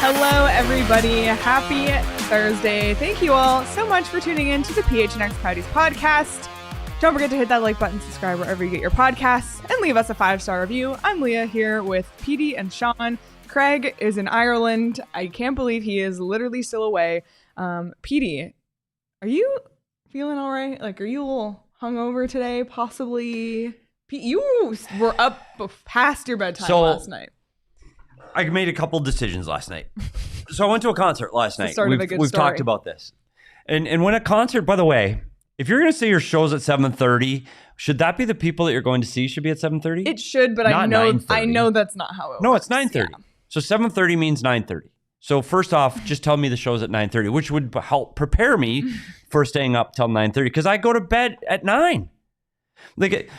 Hello, everybody. Happy Thursday. Thank you all so much for tuning in to the PHNX Coyotes podcast. Don't forget to hit that like button, subscribe wherever you get your podcasts, and leave us a 5-star review. I'm Leah here with PD and Sean. Craig is in Ireland. I can't believe he is literally still away. PD, are you feeling all right? Like, are you a little hungover today? Possibly. You were up past your bedtime last night. I made a couple decisions last night. So I went to a concert last night. We've talked about this. And when a concert, by the way, if you're going to say your show's at 7:30, should that be the people that you're going to see should be at 7:30? It should, but I know that's not how it works. No, it's 9:30. Yeah. So 7:30 means 9:30. So first off, just tell me the show's at 9:30, which would help prepare me for staying up till 9:30 because I go to bed at 9. Like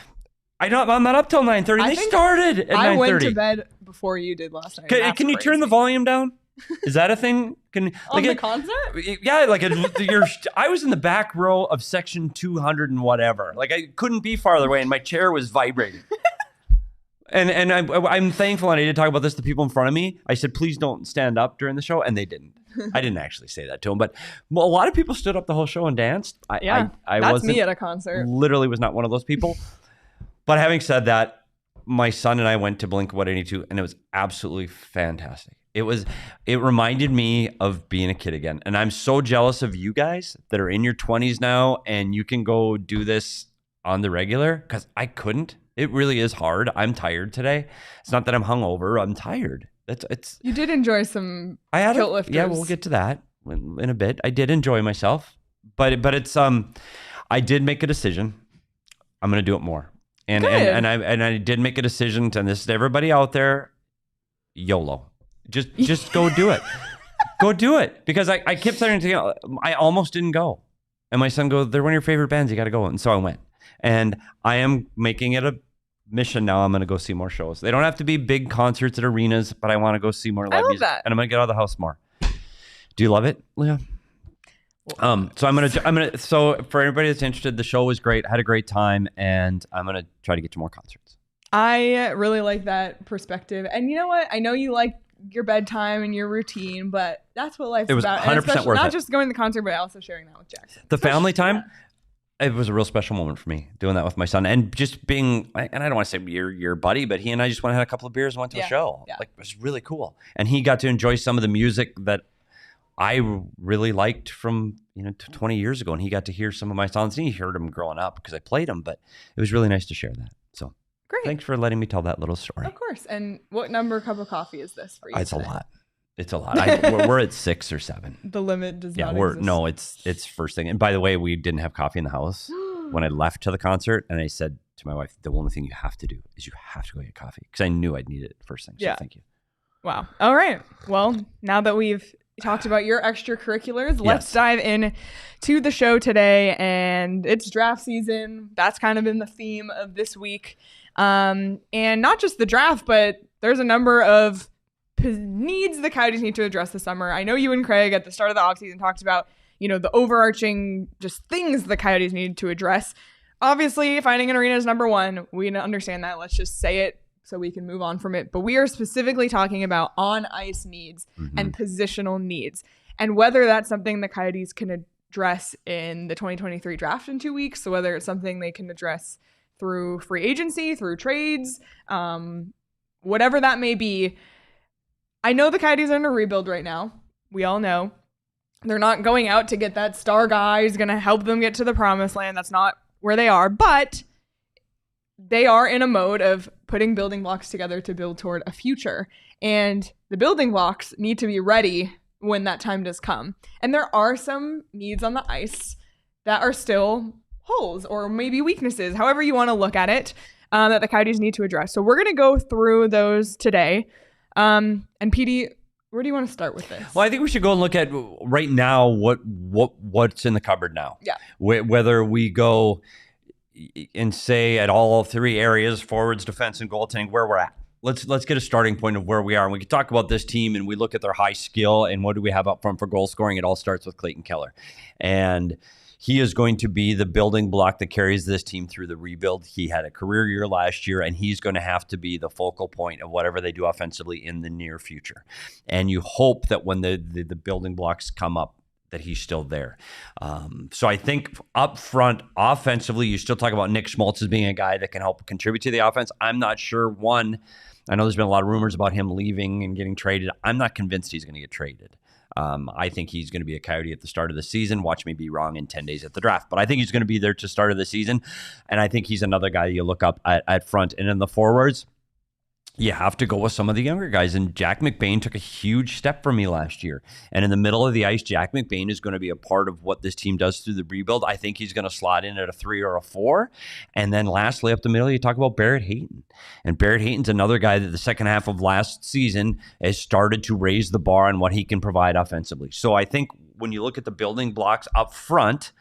I'm not up till 9:30. They started at 9:30. I went to bed before you did last night. Can you turn the volume down? Is that a thing? On the concert? Yeah, I was in the back row of section 200 and whatever. Like I couldn't be farther away, and my chair was vibrating. and I'm thankful, and I did talk about this to people in front of me. I said, please don't stand up during the show, and they didn't. I didn't actually say that to them, but a lot of people stood up the whole show and danced. That's me at a concert. Literally was not one of those people. But having said that, my son and I went to Blink-182, and it was absolutely fantastic. It reminded me of being a kid again. And I'm so jealous of you guys that are in your 20s now, and you can go do this on the regular, because I couldn't. It really is hard. I'm tired today. It's not that I'm hungover. I'm tired. You did enjoy some tilt lifters. Yeah, we'll get to that in a bit. I did enjoy myself, but it's I did make a decision. I'm going to do it more. And I did make a decision, and this is everybody out there, YOLO. Just go do it. Go do it. Because I kept starting to think, I almost didn't go. And my son goes, they're one of your favorite bands, you got to go. And so I went. And I am making it a mission now. I'm going to go see more shows. They don't have to be big concerts at arenas, but I want to go see more live music. That. And I'm going to get out of the house more. Do you love it, Leah? So for everybody that's interested, the show was great. I had a great time, and I'm going to try to get to more concerts. I really like that perspective. And you know what? I know you like your bedtime and your routine, but that's what life's about. It was 100% worth it. Not just going to the concert, but also sharing that with Jackson. The family time, it was a real special moment for me, doing that with my son. And just being, and I don't want to say your buddy, but he and I just went and had a couple of beers and went to a show. Yeah. Like, it was really cool. And he got to enjoy some of the music that I really liked from 20 years ago, and he got to hear some of my songs. And he heard them growing up because I played them, but it was really nice to share that. So great. Thanks for letting me tell that little story. Of course. And what number cup of coffee is this for you? It's today? A lot. It's a lot. We're at 6 or 7. The limit does not exist. No, it's first thing. And by the way, we didn't have coffee in the house when I left to the concert, and I said to my wife, the only thing you have to do is you have to go get coffee, because I knew I'd need it first thing. So thank you. Wow. All right. Well, now that we've talked about your extracurriculars, let's dive in to the show today. And it's draft season. That's kind of been the theme of this week. And not just the draft, but there's a number of needs the Coyotes need to address this summer. I know you and Craig at the start of the offseason talked about, the overarching just things the Coyotes need to address. Obviously, finding an arena is number one. We understand that. Let's just say it so we can move on from it. But we are specifically talking about on-ice needs and positional needs, and whether that's something the Coyotes can address in the 2023 draft in 2 weeks, so whether it's something they can address through free agency, through trades, whatever that may be. I know the Coyotes are in a rebuild right now. We all know. They're not going out to get that star guy who's going to help them get to the promised land. That's not where they are. But they are in a mode of putting building blocks together to build toward a future. And the building blocks need to be ready when that time does come. And there are some needs on the ice that are still holes or maybe weaknesses, however you want to look at it, that the Coyotes need to address. So we're going to go through those today. And PD, where do you want to start with this? Well, I think we should go and look at right now what's in the cupboard now. Yeah. Whether we go and say at all 3 areas, forwards, defense, and goaltending, where we're at. Let's get a starting point of where we are. And we can talk about this team, and we look at their high skill and what do we have up front for goal scoring. It all starts with Clayton Keller. And he is going to be the building block that carries this team through the rebuild. He had a career year last year, and he's going to have to be the focal point of whatever they do offensively in the near future. And you hope that when the building blocks come up, that he's still there. So I think up front, offensively, you still talk about Nick Schmaltz as being a guy that can help contribute to the offense. I'm not sure. One, I know there's been a lot of rumors about him leaving and getting traded. I'm not convinced he's going to get traded. I think he's going to be a Coyote at the start of the season. Watch me be wrong in 10 days at the draft. But I think he's going to be there to start of the season. And I think he's another guy you look up at front. And in the forwards, you have to go with some of the younger guys. And Jack McBain took a huge step for me last year. And in the middle of the ice, Jack McBain is going to be a part of what this team does through the rebuild. I think he's going to slot in at a 3 or a 4. And then lastly, up the middle, you talk about Barrett Hayton. And Barrett Hayton's another guy that the second half of last season has started to raise the bar on what he can provide offensively. So I think when you look at the building blocks up front,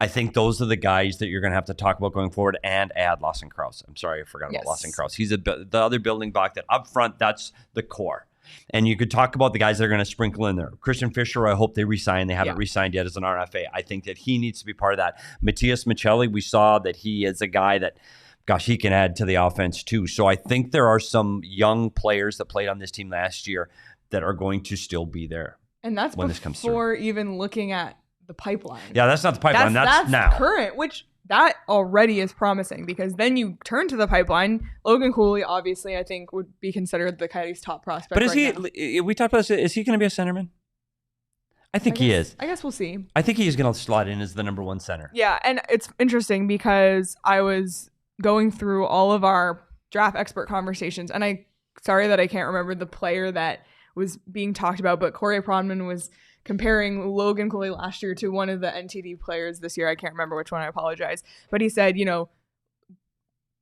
I think those are the guys that you're going to have to talk about going forward, and add Lawson Crouse. I'm sorry, I forgot about Lawson Crouse. He's the other building block that up front, that's the core. And you could talk about the guys that are going to sprinkle in there. Christian Fischer, I hope they re-sign. They haven't re-signed yet as an RFA. I think that he needs to be part of that. Matthias Michelli, we saw that he is a guy that, gosh, he can add to the offense too. So I think there are some young players that played on this team last year that are going to still be there. And that's when before even looking at the pipeline. Yeah, that's not the pipeline. That's now. Current, which that already is promising, because then you turn to the pipeline. Logan Cooley, obviously, I think would be considered the Coyotes' top prospect. But is he? We talked about this. Is he going to be a centerman? I think he is. I guess we'll see. I think he is going to slot in as the number 1 center. Yeah, and it's interesting because I was going through all of our draft expert conversations, and sorry that I can't remember the player that was being talked about, but Corey Pronman was comparing Logan Cooley last year to one of the NTD players this year. I can't remember which one, I apologize. But he said,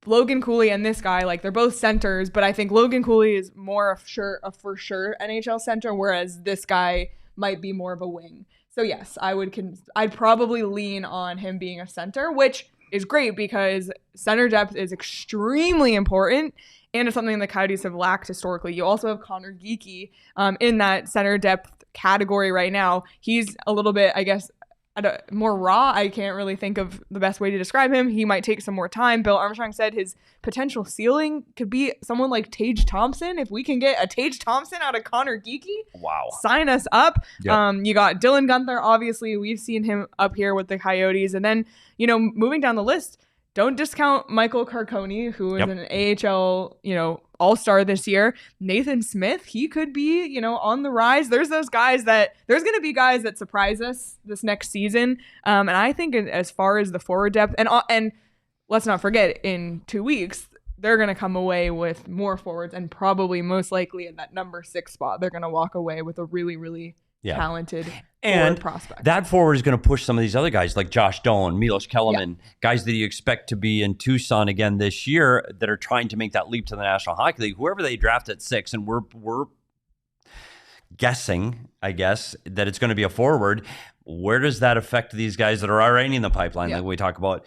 Logan Cooley and this guy, like, they're both centers, but I think Logan Cooley is more a for sure NHL center, whereas this guy might be more of a wing. So yes, I'd probably lean on him being a center, which is great because center depth is extremely important. And it's something the Coyotes have lacked historically. You also have Connor Geekie in that center depth category right now. He's a little bit, I guess, more raw. I can't really think of the best way to describe him. He might take some more time. Bill Armstrong said his potential ceiling could be someone like Tage Thompson. If we can get a Tage Thompson out of Connor Geekie, wow, sign us up. Yep. You got Dylan Guenther. Obviously, we've seen him up here with the Coyotes. And then, moving down the list, don't discount Michael Carcone, who is an AHL, all-star this year. Nathan Smith, he could be, on the rise. There's going to be guys that surprise us this next season. And I think as far as the forward depth, and let's not forget, in 2 weeks, they're going to come away with more forwards, and probably most likely in that number 6 spot, they're going to walk away with a really, really talented forward prospect. That forward is going to push some of these other guys like Josh Doan, Milos Kellerman, guys that you expect to be in Tucson again this year that are trying to make that leap to the National Hockey League. Whoever they draft at 6, and we're guessing, I guess, that it's going to be a forward. Where does that affect these guys that are already in the pipeline? Like we talk about,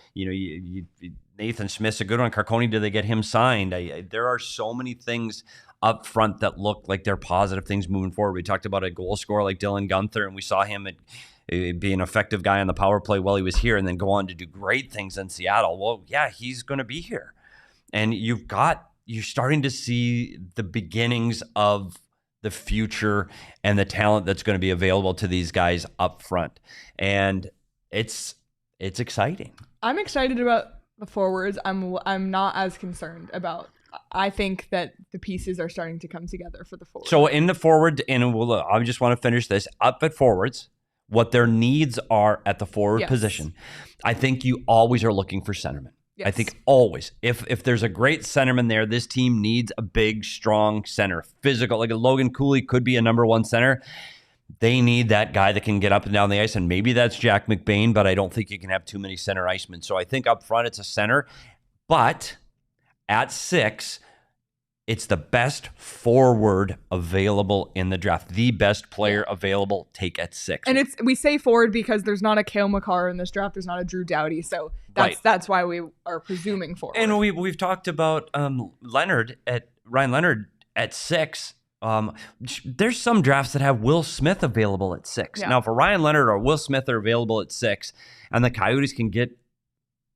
Nathan Smith's a good one. Carcone, do they get him signed? There are so many things up front that look like they're positive things moving forward. We talked about a goal scorer like Dylan Guenther, and we saw him be an effective guy on the power play while he was here, and then go on to do great things in Seattle. Well, yeah, he's going to be here. And you're starting to see the beginnings of the future and the talent that's going to be available to these guys up front. And it's exciting. I'm excited about the forwards. I'm not as concerned about. I think that the pieces are starting to come together for the forward. So in the forward, and I just want to finish this up at forwards, what their needs are at the forward position. I think you always are looking for centermen. Yes. I think always. If there's a great centerman there, this team needs a big, strong center. Physical, like a Logan Cooley could be a number 1 center. They need that guy that can get up and down the ice, and maybe that's Jack McBain, but I don't think you can have too many center icemen. So I think up front it's a center, but at 6, it's the best forward available in the draft. The best player available, take at 6. And we say forward because there's not a Cale Makar in this draft. There's not a Drew Doughty. So that's why we are presuming forward. And we've talked about Ryan Leonard at 6. There's some drafts that have Will Smith available at 6. Yeah. Now, if Ryan Leonard or Will Smith are available at 6, and the Coyotes can get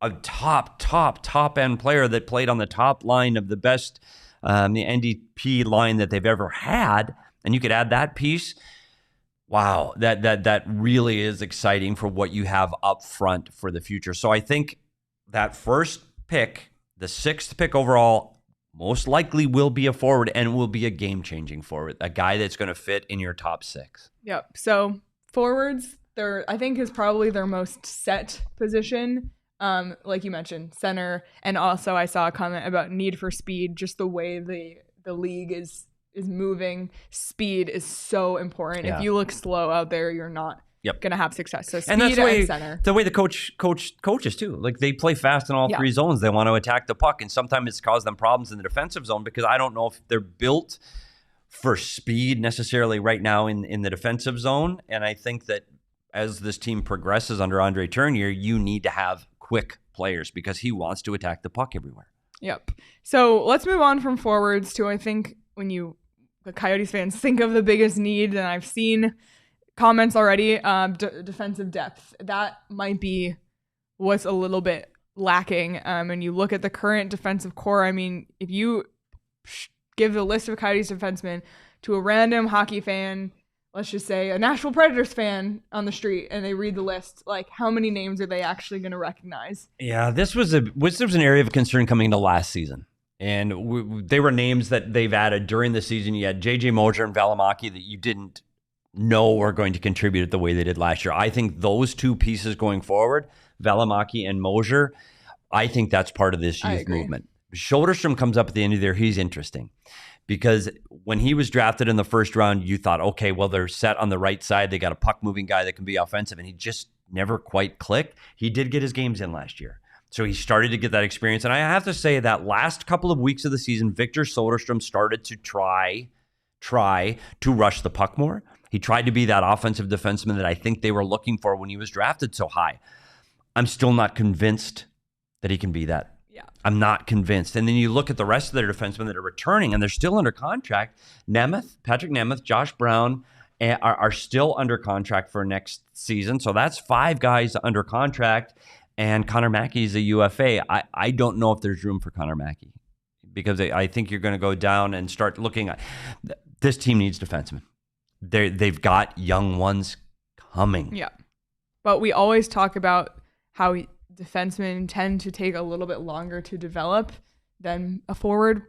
a top end player that played on the top line of the best, the NDP line that they've ever had, and you could add that piece. Wow, that really is exciting for what you have up front for the future. So I think that first pick, the 6th pick overall, most likely will be a forward and will be a game-changing forward, a guy that's going to fit in your top 6. Yep. So forwards, I think is probably their most set position. Like you mentioned, center, and also I saw a comment about need for speed. Just the way the league is moving, speed is so important. Yeah. If you look slow out there, you're not going to have success. So speed and that's and center. The way the coaches too. Like they play fast in all 3 zones. They want to attack the puck, and sometimes it's caused them problems in the defensive zone because I don't know if they're built for speed necessarily right now in the defensive zone. And I think that as this team progresses under Andre Tournier, you need to have quick players because he wants to attack the puck everywhere. Yep. So let's move on from forwards to, I think, when the Coyotes fans think of the biggest need, and I've seen comments already, defensive depth. That might be what's a little bit lacking. And you look at the current defensive core. I mean, if you give the list of Coyotes defensemen to a random hockey fan, let's just say a Nashville Predators fan on the street, and they read the list, like how many names are they actually going to recognize? Yeah, this was an area of concern coming into last season. And they were names that they've added during the season. You had JJ Moser and Valimaki that you didn't know are going to contribute the way they did last year. I think those 2 pieces going forward, Valimaki and Moser, I think that's part of this youth movement. Soderstrom comes up at the end of the year. He's interesting because when he was drafted in the first round, you thought, okay, well, they're set on the right side. They got a puck-moving guy that can be offensive, and he just never quite clicked. He did get his games in last year. So he started to get that experience. And I have to say that last couple of weeks of the season, Victor Soderstrom started to try to rush the puck more. He tried to be that offensive defenseman that I think they were looking for when he was drafted so high. I'm still not convinced that he can be that. Yeah. I'm not convinced. And then you look at the rest of their defensemen that are returning, and they're still under contract. Patrick Nemeth, Josh Brown are still under contract for next season. So that's 5 guys under contract. And Connor Mackey is a UFA. I don't know if there's room for Connor Mackey because I think you're going to go down and start looking at this team needs defensemen. They've got young ones coming. Yeah. But we always talk about how defensemen tend to take a little bit longer to develop than a forward,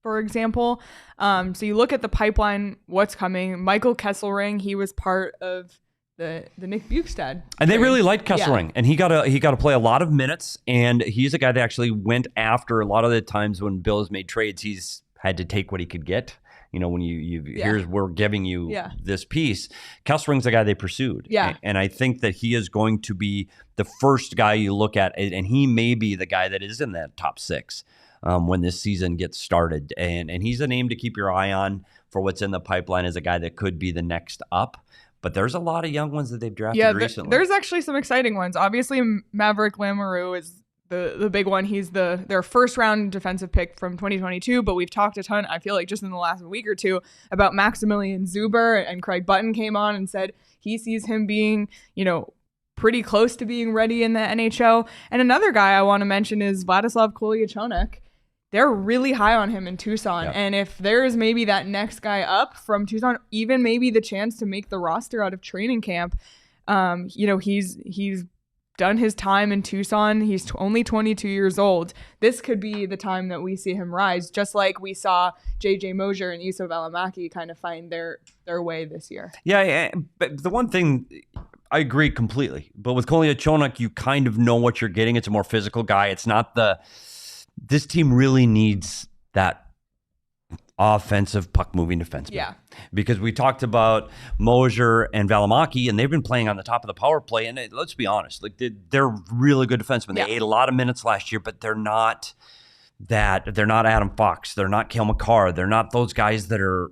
for example. So you look at the pipeline, what's coming. Michael Kesselring, he was part of the Nick Bjugstad. And they really liked Kesselring. And he got to play a lot of minutes. And he's a guy that actually went after a lot of the times when Bill has made trades, he's had to take what he could get. You know, when here's we're giving you this piece. Kesselring's the guy they pursued. Yeah. And I think that he is going to be the first guy you look at, and he may be the guy that is in that top 6 when this season gets started. And he's a name to keep your eye on for what's in the pipeline as a guy that could be the next up. But there's a lot of young ones that they've drafted recently. There's actually some exciting ones. Obviously, Maverick Lamoureux is the big one. He's their first round defensive pick from 2022, but we've talked a ton, I feel like just in the last week or two, about Maximilian Zuber, and Craig Button came on and said he sees him being, pretty close to being ready in the NHL. And another guy I want to mention is Vladislav Kolyachonok. They're really high on him in Tucson. Yep. And if there's maybe that next guy up from Tucson, even maybe the chance to make the roster out of training camp, he's done his time in Tucson. He's only 22 years old. This could be the time that we see him rise, just like we saw JJ Moser and Juuso Valimaki kind of find their way this year. Yeah, but the one thing, I agree completely. But with Kolyachonok, you kind of know what you're getting. It's a more physical guy. It's not this team really needs that offensive puck-moving defenseman. Yeah. Because we talked about Moser and Valimaki, and they've been playing on the top of the power play. And let's be honest, like they're really good defensemen. They ate a lot of minutes last year, but they're not that. They're not Adam Fox. They're not Cale Makar. They're not those guys that are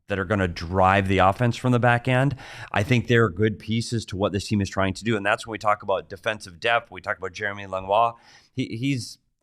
going to drive the offense from the back end. I think they're good pieces to what this team is trying to do. And that's when we talk about defensive depth. We talk about Jeremy Langlois.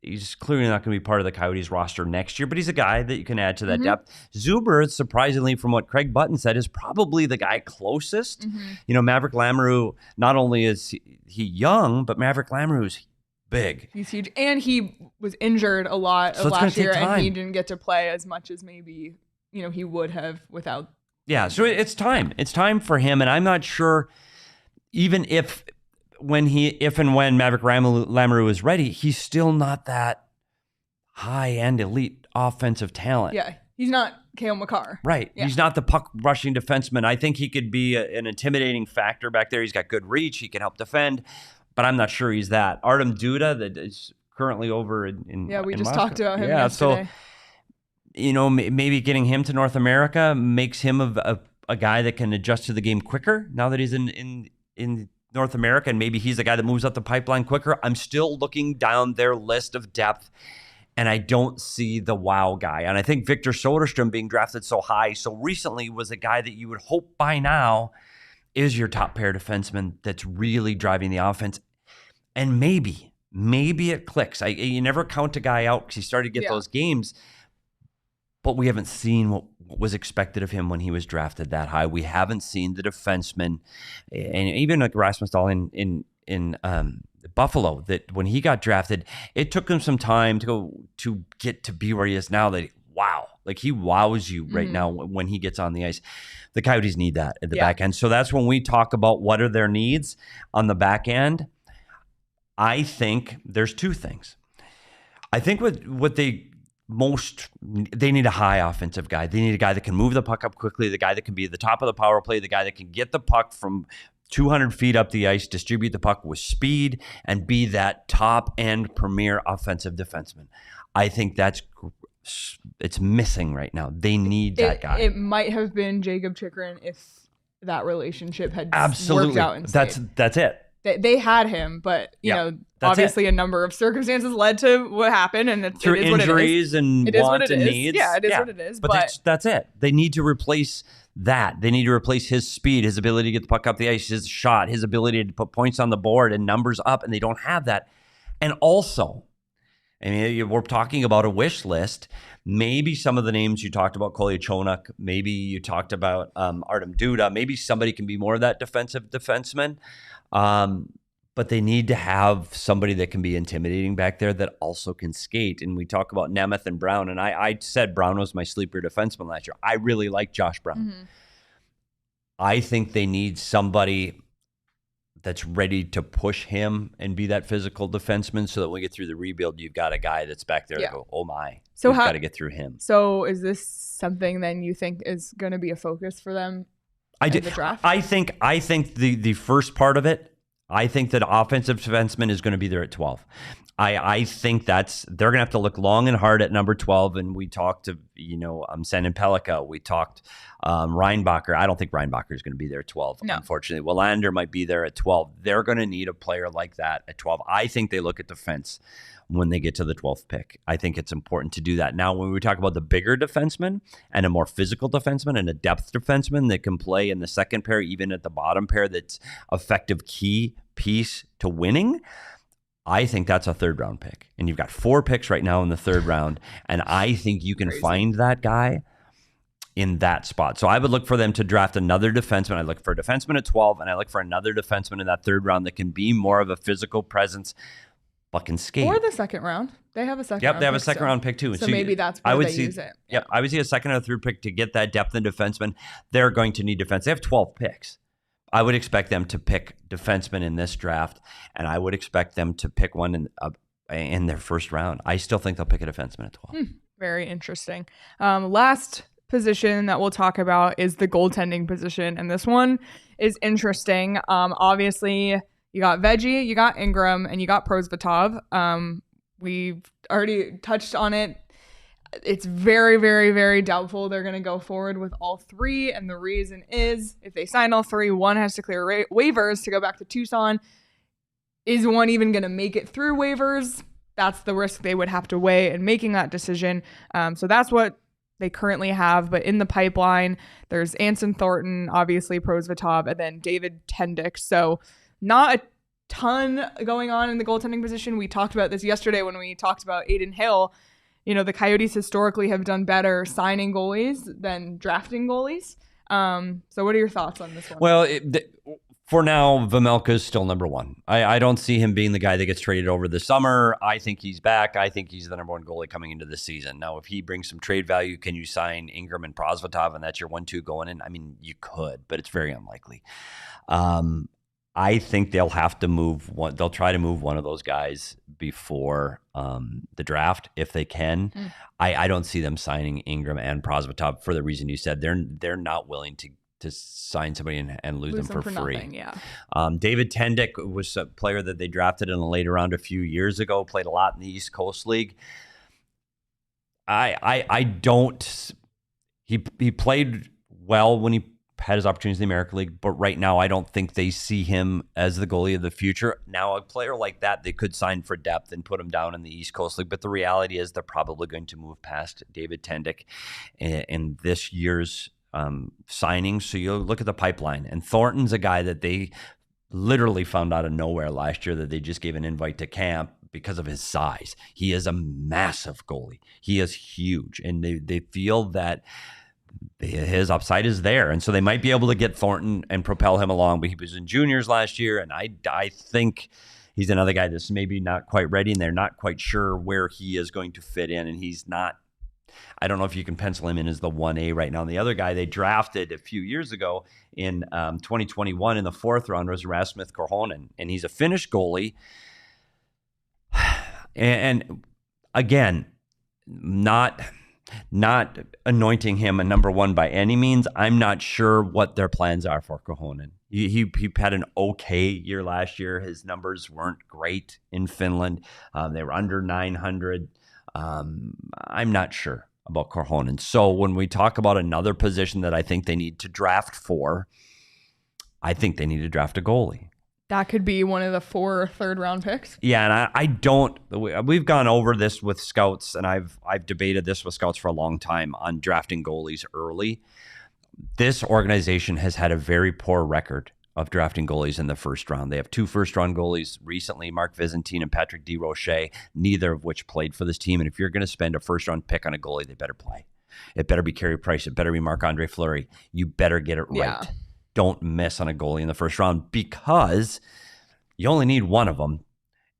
He's clearly not going to be part of the Coyotes roster next year, but he's a guy that you can add to that depth. Zuber, surprisingly, from what Craig Button said, is probably the guy closest. Maverick Lamoureux, not only is he young, but Maverick Lamoureux is big. He's huge. And he was injured a lot of last year, and he didn't get to play as much as maybe, he would have without. Yeah, so it's time. It's time for him, and I'm not sure even if and when Maverick Lamoureux is ready, he's still not that high-end elite offensive talent. Yeah, he's not Cale Makar. Right. Yeah. He's not the puck-rushing defenseman. I think he could be an intimidating factor back there. He's got good reach. He can help defend, but I'm not sure he's that. Artem Duda, that is currently over in we just Moscow. Talked about him yesterday. So, maybe getting him to North America makes him a guy that can adjust to the game quicker now that he's in North America, and maybe he's the guy that moves up the pipeline quicker. I'm still looking down their list of depth, and I don't see the wow guy. And I think Victor Soderstrom being drafted so high so recently was a guy that you would hope by now is your top pair defenseman that's really driving the offense. And maybe it clicks. You never count a guy out because he started to get those games, but we haven't seen what was expected of him when he was drafted that high. We haven't seen the defenseman, and even like Rasmus Dahl in Buffalo, that when he got drafted, it took him some time to get to be where he is now. That he wows you right now when he gets on the ice. The Coyotes need that at the back end. So that's when we talk about what are their needs on the back end. I think there's two things. I think what they need a high offensive guy. They need a guy that can move the puck up quickly, the guy that can be at the top of the power play, the guy that can get the puck from 200 feet up the ice, distribute the puck with speed, and be that top-end premier offensive defenseman. I think it's missing right now. They need that guy. It might have been Jacob Chychrun if that relationship had worked out instead. That's it. They had him, but obviously a number of circumstances led to what happened, and it is what it is. Through injuries and want and needs. Yeah, it is what it is. But that's it. They need to replace that. They need to replace his speed, his ability to get the puck up the ice, his shot, his ability to put points on the board and numbers up, and they don't have that. And also, we're talking about a wish list. Maybe some of the names you talked about, Kolyachonok, maybe you talked about Artem Duda, maybe somebody can be more of that defensive defenseman. But they need to have somebody that can be intimidating back there that also can skate. And we talk about Nemeth and Brown, and I said Brown was my sleeper defenseman last year. I really like Josh Brown. I think they need somebody that's ready to push him and be that physical defenseman so that when we get through the rebuild, you've got a guy that's back there to go, oh my, we've got to get through him. So is this something then you think is going to be a focus for them in the draft? I think the first part of it, I think that offensive defenseman is going to be there at 12. I think they're going to have to look long and hard at number 12. And we talked to, Sandin Pellikka. We talked Reinbacher. I don't think Reinbacher is going to be there at 12, unfortunately. Willander might be there at 12. They're going to need a player like that at 12. I think they look at defense when they get to the 12th pick. I think it's important to do that. Now, when we talk about the bigger defenseman and a more physical defenseman and a depth defenseman that can play in the second pair, even at the bottom pair, that's effective key piece to winning, I think that's a third round pick. And you've got 4 picks right now in the third round. And I think you can find that guy in that spot. So I would look for them to draft another defenseman. I look for a defenseman at 12, and I look for another defenseman in that third round that can be more of a physical presence, but can skate. Or the second round. They have a second round pick. Yep, they have a second round pick too. So maybe that's where they use it. Yep, I would see a second or third pick to get that depth in defenseman. They're going to need defense. They have 12 picks. I would expect them to pick defensemen in this draft, and I would expect them to pick one in their first round. I still think they'll pick a defenseman at 12. Very interesting. Last position that we'll talk about is the goaltending position, and this one is interesting. Obviously, you got Veggie, you got Ingram, and you got Prosvetov. We've already touched on it. It's very, very, very doubtful they're going to go forward with all 3. And the reason is if they sign all 3, one has to clear waivers to go back to Tucson. Is one even going to make it through waivers? That's the risk they would have to weigh in making that decision. So that's what they currently have. But in the pipeline, there's Anson Thornton, obviously Prosvetov, and then David Tendick. So not a ton going on in the goaltending position. We talked about this yesterday when we talked about Adin Hill. You know, the Coyotes historically have done better signing goalies than drafting goalies. So what are your thoughts on this one? Well, for now, Vejmelka is still number one. I don't see him being the guy that gets traded over the summer. I think he's back. I think he's the number one goalie coming into the season. Now, if he brings some trade value, can you sign Ingram and Prosvetov and that's your 1-2 going in? I mean, you could, but it's very unlikely. I think they'll have to move one. They'll try to move one of those guys before the draft if they can. I don't see them signing Ingram and Prosvetov for the reason you said. They're not willing to sign somebody and lose them for free. Nothing, yeah. David Tendick was a player that they drafted in a later round a few years ago. Played a lot in the East Coast League. I don't. He played well when he had his opportunities in the American League, but right now I don't think they see him as the goalie of the future. Now, a player like that, they could sign for depth and put him down in the East Coast League, but the reality is they're probably going to move past David Tendick in this year's signings. So you look at the pipeline, and Thornton's a guy that they literally found out of nowhere last year that they just gave an invite to camp because of his size. He is a massive goalie. He is huge, and they feel that his upside is there, and so they might be able to get Thornton and propel him along. But he was in juniors last year, and I think he's another guy that's maybe not quite ready, and they're not quite sure where he is going to fit in, and he's not. I don't know if you can pencil him in as the 1A right now. And the other guy they drafted a few years ago in 2021 in the 4th round was Rasmus Korhonen, and he's a Finnish goalie. And again, not anointing him a number one by any means. I'm not sure what their plans are for Korhonen. He had an okay year last year. His numbers weren't great in Finland. They were under 900. I'm not sure about Korhonen. So when we talk about another position that I think they need to draft for, I think they need to draft a goalie. That could be one of the 4 third-round picks. Yeah, and I don't. We've gone over this with scouts, and I've debated this with scouts for a long time on drafting goalies early. This organization has had a very poor record of drafting goalies in the first round. They have 2 first-round goalies recently, Mark Visentin and Patrick DeRoche, neither of which played for this team. And if you're going to spend a first-round pick on a goalie, they better play. It better be Carey Price. It better be Marc-Andre Fleury. You better get it right. Yeah. Don't miss on a goalie in the first round because you only need one of them,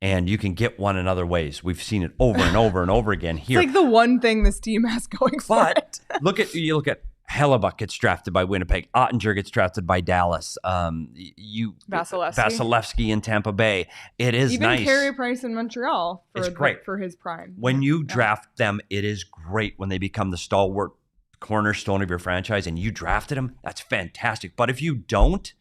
and you can get one in other ways. We've seen it over and over and over again here. It's like the one thing this team has going for it. look at Hellebuck gets drafted by Winnipeg. Ottinger gets drafted by Dallas. Vasilevsky in Tampa Bay. It is even nice. Carey Price in Montreal for his prime. When you draft them, it is great when they become the stalwart cornerstone of your franchise, and you drafted him. That's fantastic. But if you don't,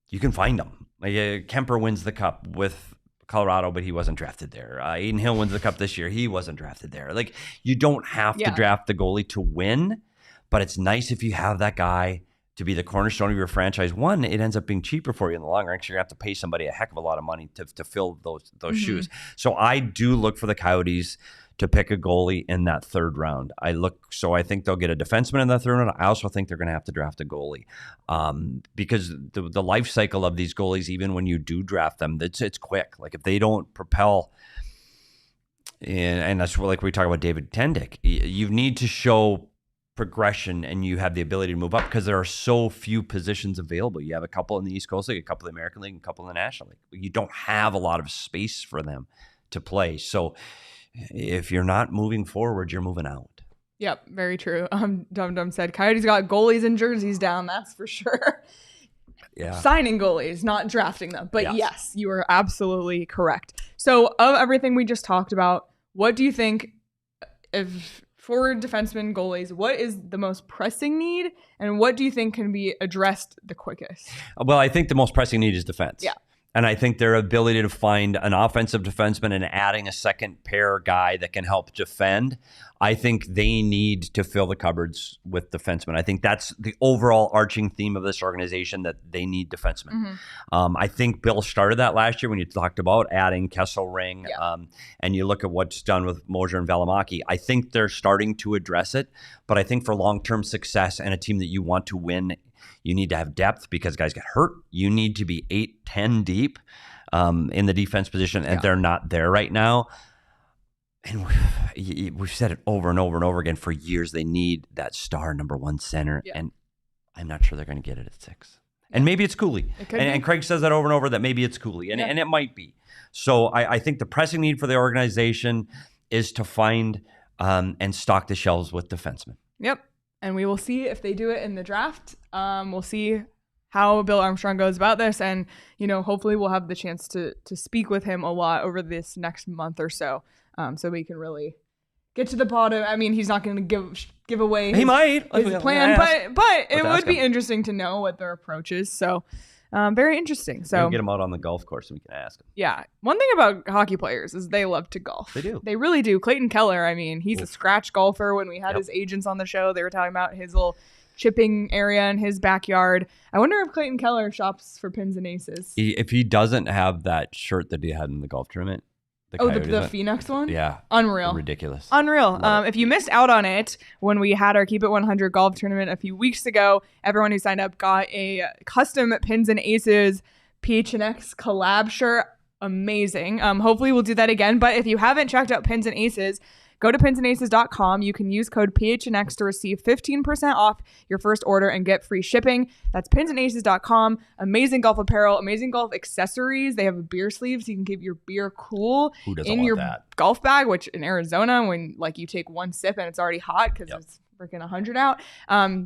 you can find them. Like, Kemper wins the cup with Colorado, but he wasn't drafted there. Adin Hill wins the cup this year. He wasn't drafted there. Like, you don't have to draft the goalie to win, but it's nice if you have that guy to be the cornerstone of your franchise. One, it ends up being cheaper for you in the long run because you're going to have to pay somebody a heck of a lot of money to fill those shoes. So I do look for the Coyotes to pick a goalie in that 3rd round. I think they'll get a defenseman in that 3rd round. I also think they're going to have to draft a goalie because the life cycle of these goalies, even when you do draft them, it's quick. Like, if they don't propel, and that's like we talk about David Tendick, you need to show progression and you have the ability to move up because there are so few positions available. You have a couple in the East Coast League, a couple in the American League, and a couple in the National League. You don't have a lot of space for them to play. So if you're not moving forward, you're moving out. Yep, very true. Dum Dum said Coyotes got goalies and jerseys down, that's for sure. Yeah. Signing goalies, not drafting them. But yes, you are absolutely correct. So of everything we just talked about, what do you think if forward defensemen, goalies, what is the most pressing need and what do you think can be addressed the quickest? Well, I think the most pressing need is defense. Yeah. And I think their ability to find an offensive defenseman and adding a second pair guy that can help defend, I think they need to fill the cupboards with defensemen. I think that's the overall arching theme of this organization, that they need defensemen. I think Bill started that last year when you talked about adding Kesselring, and you look at what's done with Moser and Valimaki. I think they're starting to address it, but I think for long-term success and a team that you want to win, you need to have depth because guys get hurt. You need to be 8-10 deep. in the defense position, and they're not there right now. And we've said it over and over and over again for years. They need that star number one center, and I'm not sure they're going to get it at 6. And maybe it's Cooley. And Craig says that over and over, that maybe it's Cooley. And it might be. So I think the pressing need for the organization is to find and stock the shelves with defensemen. Yep. And we will see if they do it in the draft. We'll see how Bill Armstrong goes about this. And, hopefully we'll have the chance to speak with him a lot over this next month or so. So we can really get to the bottom. I mean, he's not going to give away his plan, but it would be interesting to know what their approach is. So very interesting. So we'll get him out on the golf course and we can ask him. Yeah. One thing about hockey players is they love to golf. They do. They really do. Clayton Keller, I mean, he's a scratch golfer. When we had his agents on the show, they were talking about his little chipping area in his backyard. I wonder if Clayton Keller shops for Pins and Aces. If he doesn't have that shirt that he had in the golf tournament. The Phoenix one? Yeah. Unreal. Ridiculous. Unreal. If you missed out on it when we had our Keep It 100 golf tournament a few weeks ago, everyone who signed up got a custom Pins and Aces PHNX collab shirt. Amazing. Hopefully we'll do that again. But if you haven't checked out Pins and Aces, go to pinsandaces.com. You can use code PHNX to receive 15% off your first order and get free shipping. That's pinsandaces.com. Amazing golf apparel, amazing golf accessories. They have a beer sleeve so you can keep your beer cool in your golf bag, which in Arizona, when you take one sip and it's already hot because it's freaking 100 out.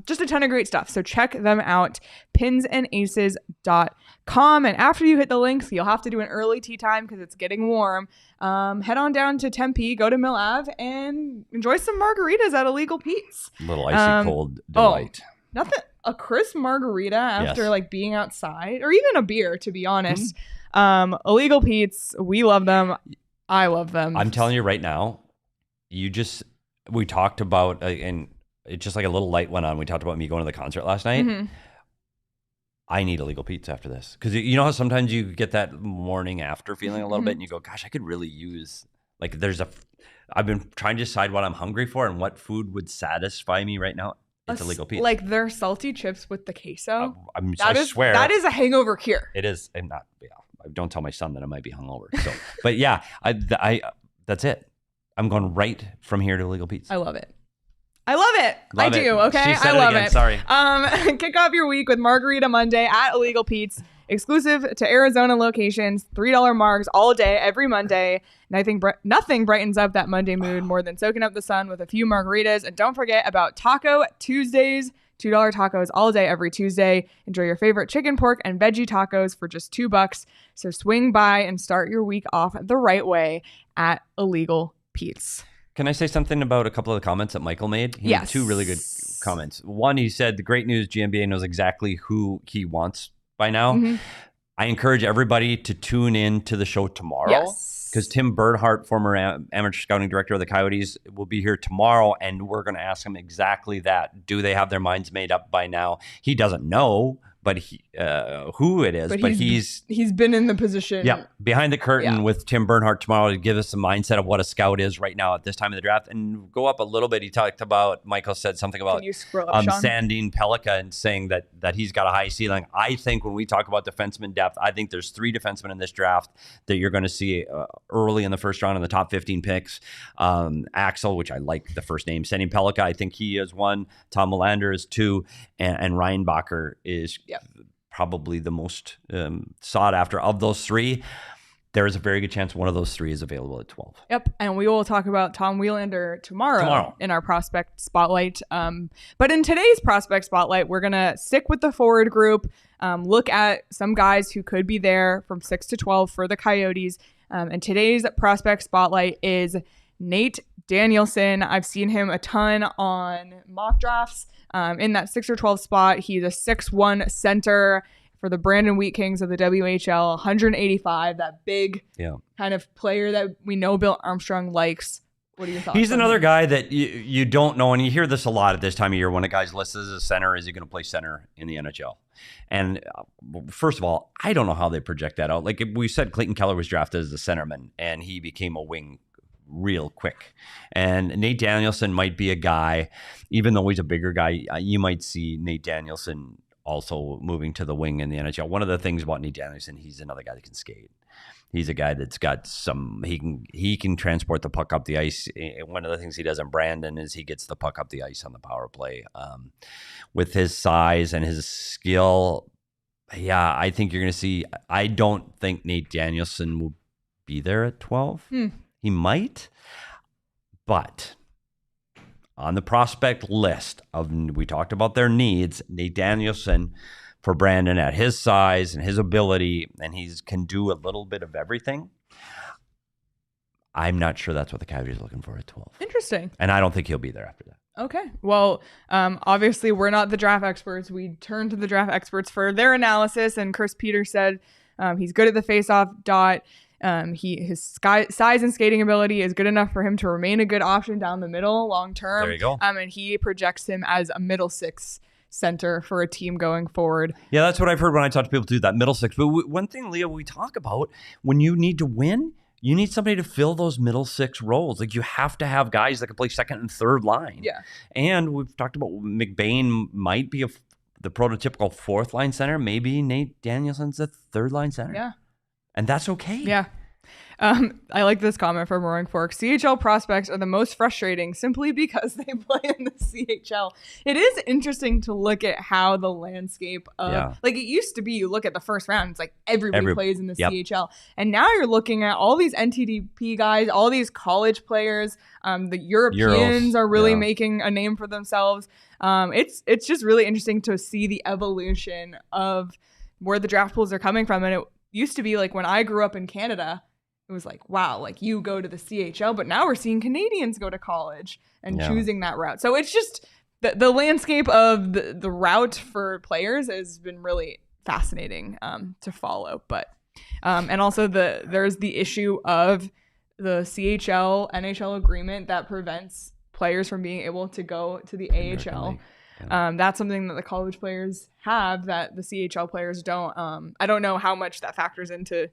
Just a ton of great stuff. So check them out, pinsandaces.com. And after you hit the links, you'll have to do an early tea time because it's getting warm. Head on down to Tempe, go to Mill Ave, and enjoy some margaritas at Illegal Pete's. Little icy cold delight. Nothing. A crisp margarita after being outside, or even a beer, to be honest. Illegal Pete's, we love them. I love them. I'm telling you right now, we talked about, and it's just like a little light went on. We talked about me going to the concert last night. Mm-hmm. I need Illegal Pete's after this. Because you know how sometimes you get that morning after feeling a little bit and you go, gosh, I could really use, I've been trying to decide what I'm hungry for and what food would satisfy me right now. It's Illegal Pete's. Like their salty chips with the queso. I swear. That is a hangover cure. It is. I'm not, don't tell my son that I might be hungover. So, but yeah, that's it. I'm going right from here to Illegal Pete's. I love it. I do. Okay. I love it. Sorry. Kick off your week with Margarita Monday at Illegal Pete's, exclusive to Arizona locations. $3 margs all day, every Monday. And I think nothing brightens up that Monday mood more than soaking up the sun with a few margaritas. And don't forget about Taco Tuesdays. $2 tacos all day, every Tuesday. Enjoy your favorite chicken, pork, and veggie tacos for just $2. So swing by and start your week off the right way at Illegal Pete's. Can I say something about a couple of the comments that Michael made? He had 2 really good comments. One, he said, the great news, GMBA knows exactly who he wants by now. Mm-hmm. I encourage everybody to tune in to the show tomorrow. Because Tim Bernhardt, former amateur scouting director of the Coyotes, will be here tomorrow, and we're going to ask him exactly that. Do they have their minds made up by now? He doesn't know, but who it is. But he's been in the position. Yeah, behind the curtain with Tim Bernhardt tomorrow to give us a mindset of what a scout is right now at this time of the draft. And go up a little bit. He talked about, Michael said something about Sandin Pellikka and saying that he's got a high ceiling. I think when we talk about defenseman depth, I think there's 3 defensemen in this draft that you're going to see early in the first round in the top 15 picks. Axel, which I like the first name. Sandin Pellikka, I think he is 1. Tom Melander is 2. And Ryan Bacher is probably the most sought after of those 3. There is a very good chance one of those 3 is available at 12. Yep. And we will talk about Tom Wielander tomorrow in our prospect spotlight. But in today's prospect spotlight, we're going to stick with the forward group, look at some guys who could be there from 6 to 12 for the Coyotes. And today's prospect spotlight is Nate Danielson. I've seen him a ton on mock drafts. In that 6 or 12 spot, he's a 6'1" center for the Brandon Wheat Kings of the WHL, 185, that big kind of player that we know Bill Armstrong likes. What are your thoughts? He's another guy that you don't know, and you hear this a lot at this time of year when a guy's listed as a center. Is he going to play center in the NHL? And first of all, I don't know how they project that out. Like we said, Clayton Keller was drafted as a centerman, and he became a wing real quick. And Nate Danielson might be a guy, even though he's a bigger guy, you might see Nate Danielson also moving to the wing in the NHL. One of the things about Nate Danielson, he's another guy that can skate. He's a guy that's got he can transport the puck up the ice. One of the things he does in Brandon is he gets the puck up the ice on the power play. With his size and his skill, yeah, I think you're going to see. I don't think Nate Danielson will be there at 12. He might, but on the prospect list we talked about their needs, Nate Danielson for Brandon at his size and his ability, and he can do a little bit of everything. I'm not sure that's what the Coyotes are looking for at 12. Interesting. And I don't think he'll be there after that. Okay. Well, obviously we're not the draft experts. We turn to the draft experts for their analysis, and Chris Peters said he's good at the faceoff dot. His size and skating ability is good enough for him to remain a good option down the middle long term. There you go. And he projects him as a middle six center for a team going forward. Yeah, that's what I've heard when I talk to people do that middle six. But one thing, Leah, we talk about when you need to win, you need somebody to fill those middle six roles. Like you have to have guys that can play second and third line. Yeah. And we've talked about McBain might be the prototypical fourth line center. Maybe Nate Danielson's a third line center. Yeah. And that's okay. Yeah. I like this comment from Roaring Fork. CHL prospects are the most frustrating simply because they play in the CHL. It is interesting to look at how the landscape of, like it used to be, you look at the first round, it's like everybody plays in the CHL. And now you're looking at all these NTDP guys, all these college players. The Europeans are really making a name for themselves. It's just really interesting to see the evolution of where the draft pools are coming from. And it used to be like when I grew up in Canada, it was like, wow, like you go to the CHL, but now we're seeing Canadians go to college and choosing that route. So it's just the landscape of the route for players has been really fascinating to follow. But and also there's the issue of the CHL NHL agreement that prevents players from being able to go to the AHL. That's something that the college players have that the CHL players don't. I don't know how much that factors into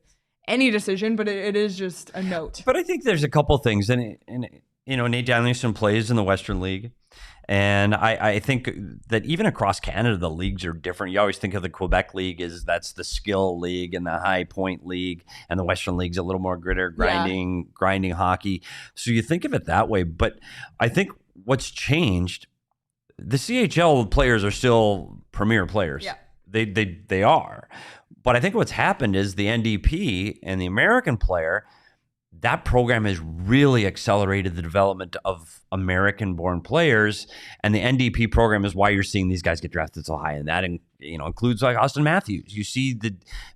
any decision, but it is just a note. But I think there's a couple things, and Nate Danielson plays in the Western League, and I think that even across Canada the leagues are different. You always think of the Quebec League as that's the skill league and the high point league, and the Western League's a little more grinding hockey. So you think of it that way, but I think what's changed, the CHL players are still premier players. Yeah. They are. But I think what's happened is the NDP and the American player, that program has really accelerated the development of American-born players, and the NDP program is why you're seeing these guys get drafted so high. And that includes like Austin Matthews. You see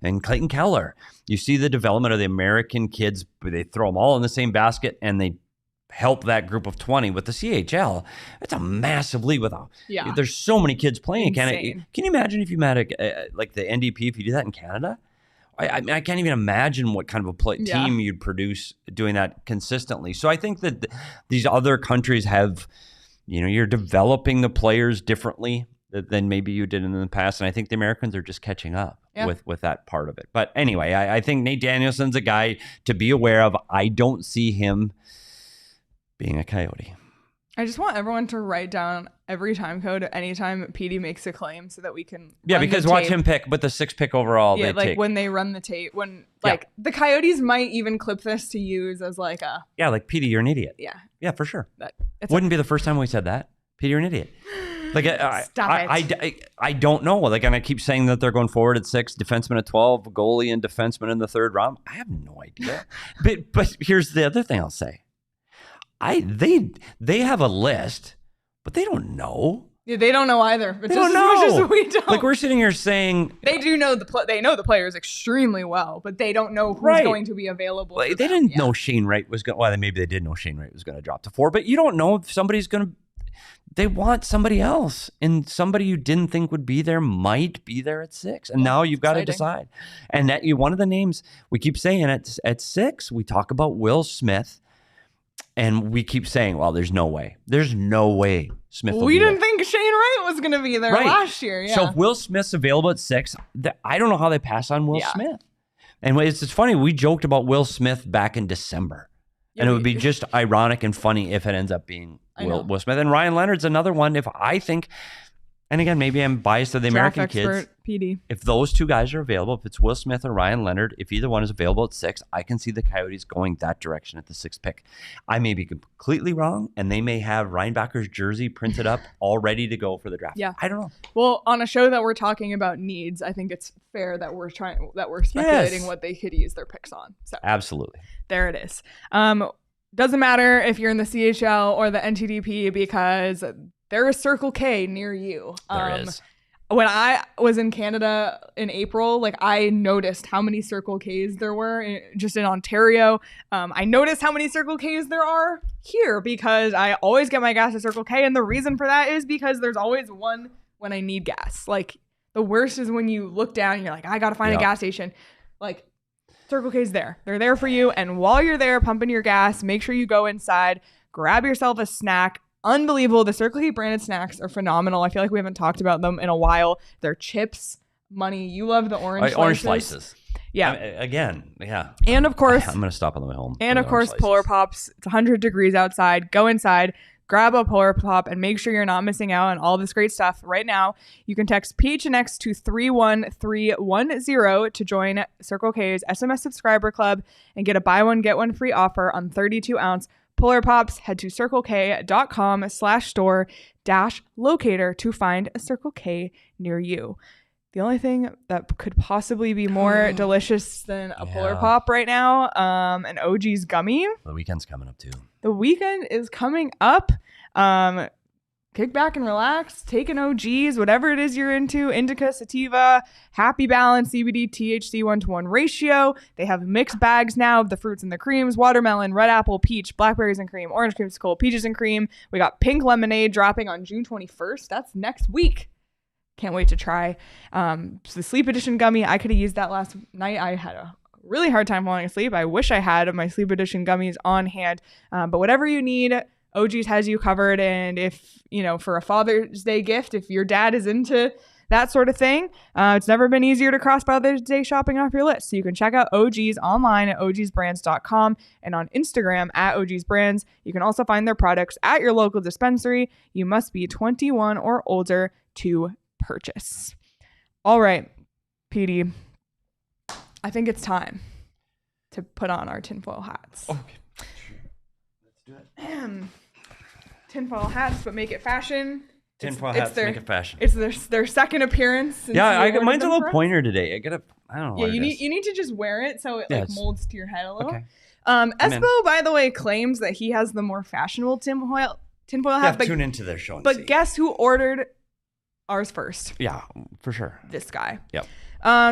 and Clayton Keller. You see the development of the American kids. They throw them all in the same basket, and they help that group of 20. With the CHL, it's a massive league there's so many kids playing in Canada. Can you imagine if you met like the NDP, if you do that in Canada? I mean, I can't even imagine what kind of a team you'd produce doing that consistently. So I think that these other countries have, you're developing the players differently than maybe you did in the past. And I think the Americans are just catching up with that part of it. But anyway, I think Nate Danielson's a guy to be aware of. I don't see him being a Coyote. I just want everyone to write down every time code anytime PD makes a claim so that we can because watch him pick, but the 6th pick overall they take. When they run the tape, the Coyotes might even clip this to use as like a like PD, you're an idiot. Yeah, for sure. Wouldn't be the first time we said that. PD, you're an idiot. Like I don't know. Like, and I keep saying that they're going forward at 6, defenseman at 12, goalie and defenseman in the 3rd round. I have no idea. but here's the other thing I'll say. They have a list, but they don't know. Yeah, they don't know either. But they don't know. As much as we don't. Like we're sitting here saying they do know they know the players extremely well, but they don't know who's going to be available. They didn't know Shane Wright was going. Well, maybe they did know Shane Wright was going to drop to 4, but you don't know if somebody's going to. They want somebody else, and somebody you didn't think would be there might be there at 6, and now you've got to decide. And that one of the names we keep saying at 6, we talk about Will Smith. And we keep saying, well, there's no way. There's no way Smith will be there. We didn't think Shane Wright was going to be there last year. Yeah. So if Will Smith's available at 6, I don't know how they pass on Will Smith. And it's funny, we joked about Will Smith back in December. And it would be just ironic and funny if it ends up being Will Smith. And Ryan Leonard's another one. If I think and again, maybe I'm biased to the Draft American expert, kids. PD. If those two guys are available, if it's Will Smith or Ryan Leonard, if either one is available at 6, I can see the Coyotes going that direction at the 6th pick. I may be completely wrong, and they may have Reinbacher's jersey printed up all ready to go for the draft. Yeah. I don't know. Well, on a show that we're talking about needs, I think it's fair that we're speculating what they could use their picks on. So Absolutely. there it is. Doesn't matter if you're in the CHL or the NTDP because there is Circle K near you. There is. When I was in Canada in April, like I noticed how many Circle Ks there were just in Ontario. I noticed how many Circle Ks there are here because I always get my gas at Circle K. And the reason for that is because there's always one when I need gas. Like the worst is when you look down and you're like, I got to find a gas station. Like Circle K's there. They're there for you. And while you're there pumping your gas, make sure you go inside, grab yourself a snack. Unbelievable. The Circle K branded snacks are phenomenal. I feel like we haven't talked about them in a while. They're chips, money. You love the orange slices. Orange slices. Yeah. Again, yeah. And of course, I'm going to stop on the way home. And of course, Polar Pops. It's 100 degrees outside. Go inside, grab a Polar Pop, and make sure you're not missing out on all this great stuff right now. You can text PHNX to 31310 to join Circle K's SMS subscriber club and get a buy one, get one free offer on 32-ounce Polar Pops. Head to circlek.com/store-locator to find a Circle K near you. The only thing that could possibly be more delicious than a Polar Pop right now, an OG's gummy. The weekend's coming up too. The weekend is coming up. Kick back and relax. Take an OG's, whatever it is you're into. Indica, sativa, Happy Balance, CBD, THC 1-to-1 ratio. They have mixed bags now of the fruits and the creams. Watermelon, red apple, peach, blackberries and cream, orange creamsicle, peaches and cream. We got pink lemonade dropping on June 21st. That's next week. Can't wait to try. So the Sleep Edition gummy, I could have used that last night. I had a really hard time falling asleep. I wish I had my Sleep Edition gummies on hand. But whatever you need, OG's has you covered. And if, for a Father's Day gift, if your dad is into that sort of thing, it's never been easier to cross Father's Day shopping off your list. So you can check out OG's online at ogsbrands.com and on Instagram at ogsbrands. You can also find their products at your local dispensary. You must be 21 or older to purchase. All right, PD, I think it's time to put on our tinfoil hats. Okay. Let's do it. Tinfoil hats, but make it fashion. Tinfoil hats, make it fashion. It's their second appearance. Mine's a little pointer today. I don't know. Yeah, you need to just wear it so it molds to your head a little. Okay. Espo, by the way, claims that he has the more fashionable tinfoil hat. Tune into their show. But guess who ordered ours first? Yeah, for sure. This guy. Yep.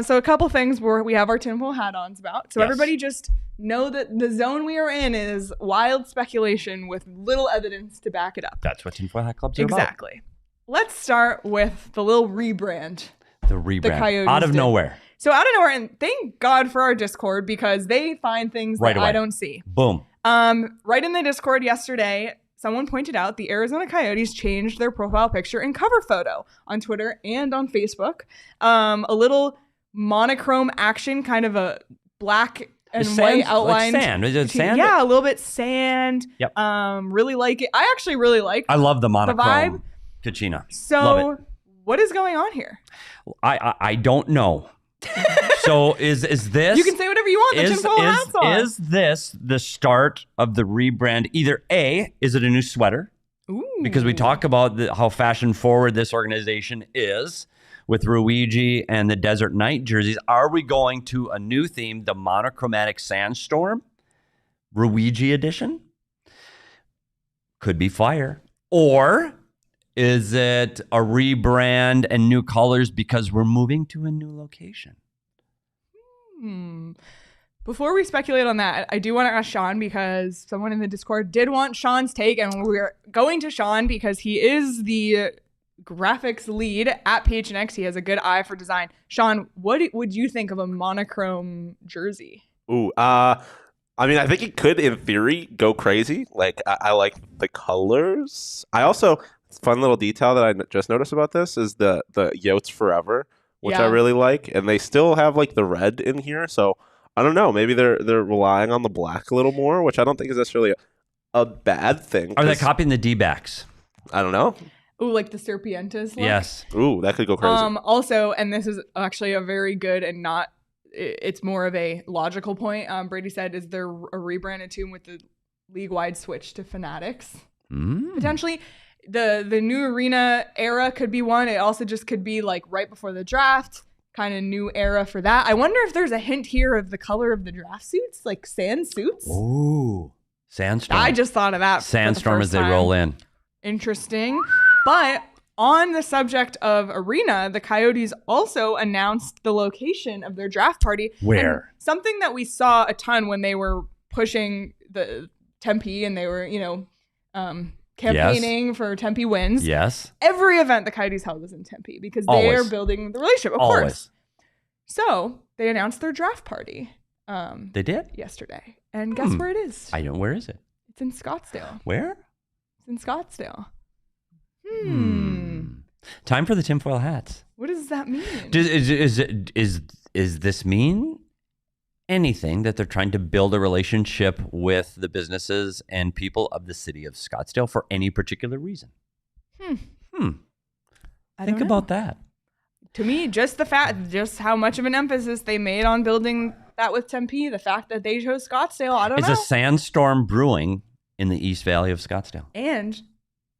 So a couple things where we have our tinfoil hat-ons about. So everybody just know that the zone we are in is wild speculation with little evidence to back it up. That's what tinfoil hat clubs are about. Exactly. Let's start with the little rebrand. The rebrand. The Coyotes out of did. nowhere. So out of nowhere, and thank God for our Discord because they find things right that away. I don't see. Boom. Right in the Discord yesterday, someone pointed out the Arizona Coyotes changed their profile picture and cover photo on Twitter and on Facebook. A little monochrome action, kind of a black and white outline. Like sand. Is it sand? Yeah, a little bit sand. Yep. Really like it. I actually really like I love the monochrome vibe. Kachina. So what is going on here? I don't know. So is this? You can say whatever you want. The tinfoil hats on. Is this the start of the rebrand? Either A, is it a new sweater? Ooh. Because we talk about how fashion forward this organization is with Ruigi and the Desert Night jerseys. Are we going to a new theme, the monochromatic sandstorm, Ruigi edition? Could be fire. Or is it a rebrand and new colors because we're moving to a new location? Before we speculate on that, I do want to ask Sean because someone in the Discord did want Sean's take, and we're going to Sean because he is the graphics lead at PHNX. He has a good eye for design. Sean, what would you think of a monochrome jersey? Ooh, I think it could, in theory, go crazy. Like, I like the colors. I also, fun little detail that I just noticed about this is the Yotes Forever, which I really like. And they still have, like, the red in here. So, I don't know. Maybe they're relying on the black a little more, which I don't think is necessarily a bad thing. Are they copying the D-backs? I don't know. Ooh, like the Serpientes look? Yes. Ooh, that could go crazy. Also, and this is actually a very good and not, it's more of a logical point. Brady said, is there a rebranded team with the league-wide switch to Fanatics? Potentially. The new arena era could be one. It also just could be like right before the draft, kind of new era for that. I wonder if there's a hint here of the color of the draft suits, like sand suits. Ooh. Sandstorm. I just thought of that. Sandstorm as they roll in. Interesting. But on the subject of arena, the Coyotes also announced the location of their draft party. Where? And something that we saw a ton when they were pushing the Tempe and they were, campaigning for Tempe wins. Yes. Every event the Coyotes held was in Tempe because they are building the relationship, of course. So they announced their draft party. They did? Yesterday. And guess where it is? I don't. Where is it? It's in Scottsdale. Where? It's in Scottsdale. Time for the tinfoil hats. What does that mean? Is this mean anything that they're trying to build a relationship with the businesses and people of the city of Scottsdale for any particular reason? Think about that. To me, just the fact, just how much of an emphasis they made on building that with Tempe, the fact that they chose Scottsdale, I don't know. It's a sandstorm brewing in the East Valley of Scottsdale. And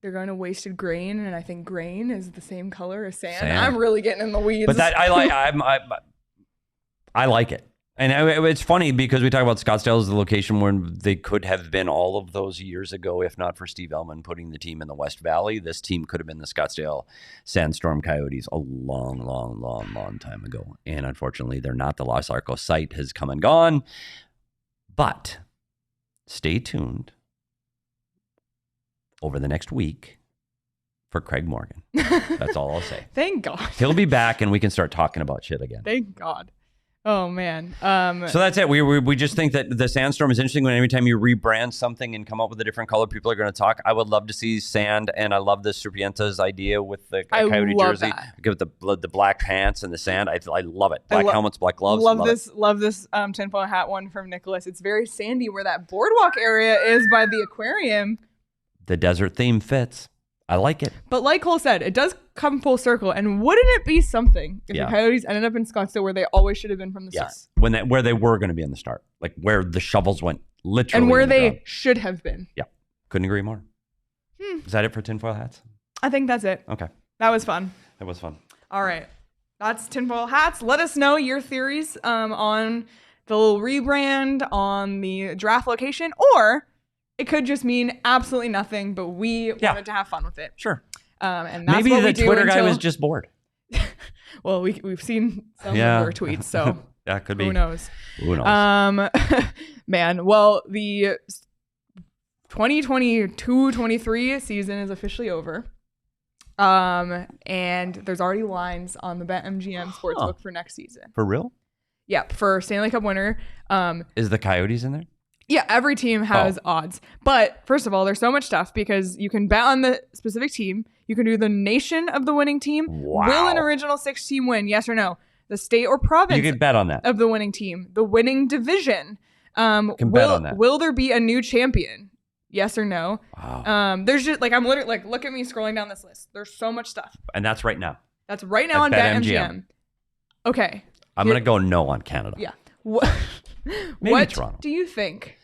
they're going to Wasted Grain, and I think grain is the same color as sand. I'm really getting in the weeds. But that I like it. And it's funny because we talk about Scottsdale as the location where they could have been all of those years ago, if not for Steve Ellman putting the team in the West Valley. This team could have been the Scottsdale Sandstorm Coyotes a long time ago. And unfortunately, they're not. The Los Arcos site has come and gone. But stay tuned over the next week for Craig Morgan. That's all I'll say. Thank God. He'll be back and we can start talking about shit again. Thank God. Oh, man. So that's it. We just think that the Sandstorm is interesting when every time you rebrand something and come up with a different color, people are going to talk. I would love to see sand, and I love the Serpientes idea with the Coyote jersey. Give it the black pants and the sand. I love it. Black helmets, black gloves. Love this tinfoil hat one from Nicholas. It's very sandy where that boardwalk area is by the aquarium. The desert theme fits. I like it. But like Cole said, it does come full circle. And wouldn't it be something if the Coyotes ended up in Scottsdale where they always should have been from the start? Where they were going to be in the start. Like where the shovels went literally. And where they should have been. Yeah. Couldn't agree more. Is that it for tinfoil hats? I think that's it. Okay. That was fun. That was fun. All right. That's tinfoil hats. Let us know your theories on the little rebrand, on the draft location, or it could just mean absolutely nothing, but we wanted to have fun with it. Sure. And that's maybe what the we do Twitter guy was just bored. Well, we've seen some of your tweets, so yeah, could be. Who knows? Man, well, the 2022-23 season is officially over. And there's already lines on the BetMGM sportsbook for next season. For real? Yeah, for Stanley Cup winner. Is the Coyotes in there? Yeah, every team has odds. But first of all, there's so much stuff because you can bet on the specific team. You can do the nation of the winning team. Wow. Will an original 6 team win? Yes or no? The state or province. You can bet on that. Of the winning team. The winning division. Can bet on that. Will there be a new champion? Yes or no? Wow. There's just I'm literally look at me scrolling down this list. There's so much stuff. And that's right now. That's right now on BetMGM. Okay. I'm going to go no on Canada. Yeah. Maybe Toronto. Do you think?